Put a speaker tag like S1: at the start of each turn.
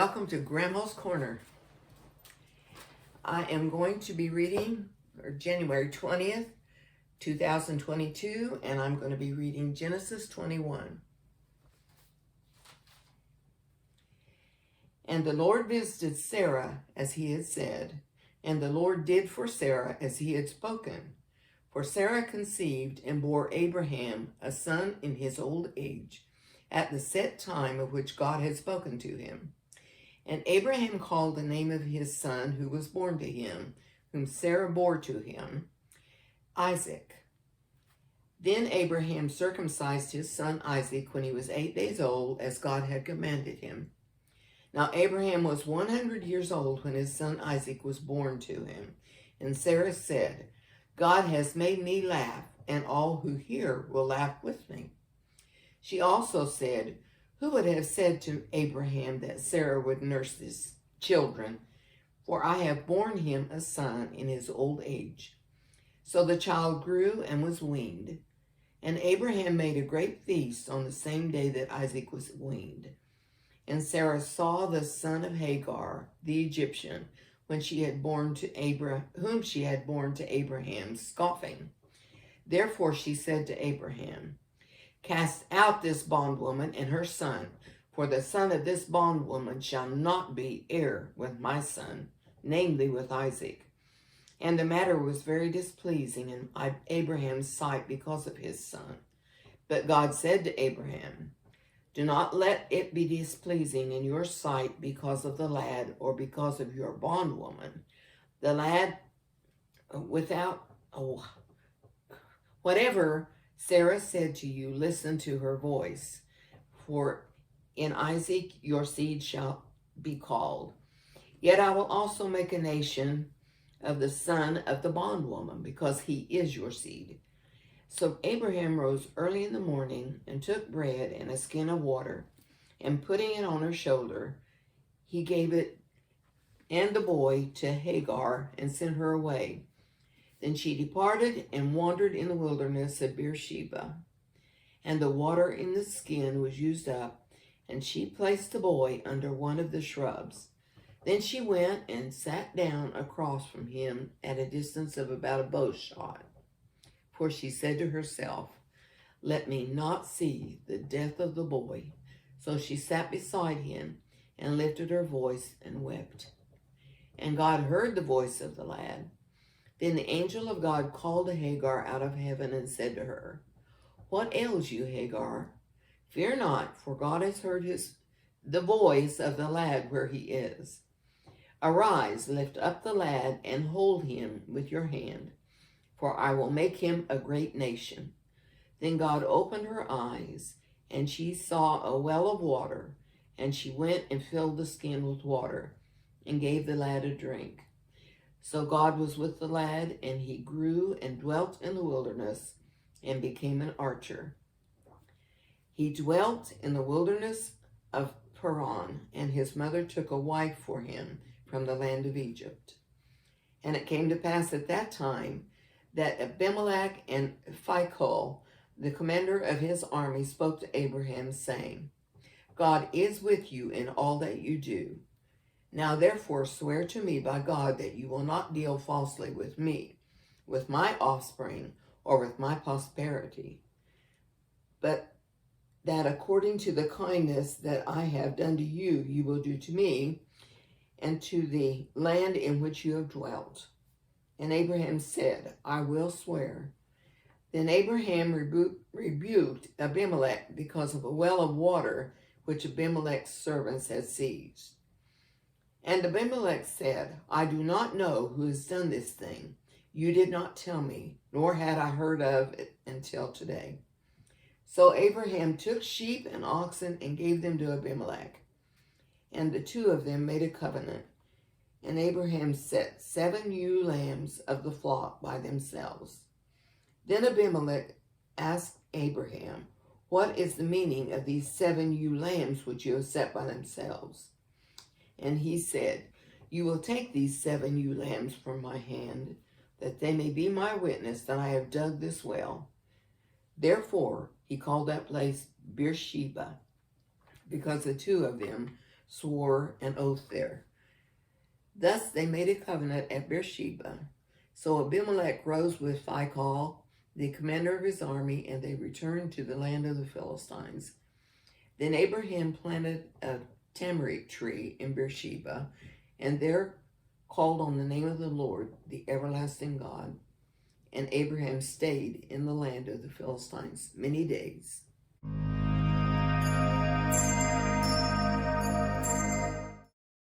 S1: welcome to Grandma's Corner. I am going to be reading January 20th, 2022, and I'm going to be reading Genesis 21. And the Lord visited Sarah as he had said, and the Lord did for Sarah as he had spoken. For Sarah conceived and bore Abraham a son in his old age, at the set time of which God had spoken to him. And Abraham called the name of his son who was born to him, whom Sarah bore to him, Isaac. Then Abraham circumcised his son Isaac when he was 8 days old, as God had commanded him. Now Abraham was 100 years old when his son Isaac was born to him. And Sarah said, God has made me laugh, and all who hear will laugh with me. She also said, who would have said to Abraham that Sarah would nurse his children? For I have borne him a son in his old age. So the child grew and was weaned. And Abraham made a great feast on the same day that Isaac was weaned. And Sarah saw the son of Hagar, the Egyptian, whom she had borne to Abraham, scoffing. Therefore she said to Abraham, cast out this bondwoman and her son, for the son of this bondwoman shall not be heir with my son, namely with Isaac. And the matter was very displeasing in Abraham's sight because of his son. But God said to Abraham, do not let it be displeasing in your sight because of the lad or because of your bondwoman. The lad whatever Sarah said to you, listen to her voice. For in Isaac your seed shall be called. Yet I will also make a nation of the son of the bondwoman, because he is your seed. So Abraham rose early in the morning and took bread and a skin of water, and putting it on her shoulder, he gave it and the boy to Hagar and sent her away. Then she departed and wandered in the wilderness of Beersheba. And the water in the skin was used up, and she placed the boy under one of the shrubs. Then she went and sat down across from him at a distance of about a bow shot. For she said to herself, let me not see the death of the boy. So she sat beside him and lifted her voice and wept. And God heard the voice of the lad. Then the angel of God called to Hagar out of heaven and said to her, what ails you, Hagar? Fear not, for God has heard the voice of the lad where he is. Arise, lift up the lad, and hold him with your hand, for I will make him a great nation. Then God opened her eyes, and she saw a well of water, and she went and filled the skin with water, and gave the lad a drink. So God was with the lad, and he grew and dwelt in the wilderness and became an archer. He dwelt in the wilderness of Paran, and his mother took a wife for him from the land of Egypt. And it came to pass at that time that Abimelech and Phicol, the commander of his army, spoke to Abraham, saying, God is with you in all that you do. Now therefore swear to me by God that you will not deal falsely with me, with my offspring, or with my posterity, but that according to the kindness that I have done to you, you will do to me, and to the land in which you have dwelt. And Abraham said, I will swear. Then Abraham rebuked Abimelech because of a well of water which Abimelech's servants had seized. And Abimelech said, I do not know who has done this thing. You did not tell me, nor had I heard of it until today. So Abraham took sheep and oxen and gave them to Abimelech. And the two of them made a covenant. And Abraham set 7 ewe lambs of the flock by themselves. Then Abimelech asked Abraham, what is the meaning of these 7 ewe lambs which you have set by themselves? And he said, you will take these 7 ewe lambs from my hand, that they may be my witness that I have dug this well. Therefore he called that place Beersheba, because the two of them swore an oath there. Thus they made a covenant at Beersheba. So Abimelech rose with Phicol, the commander of his army, and they returned to the land of the Philistines. Then Abraham planted a tamarisk tree in Beersheba, and there called on the name of the Lord, the everlasting God. And Abraham stayed in the land of the Philistines many days.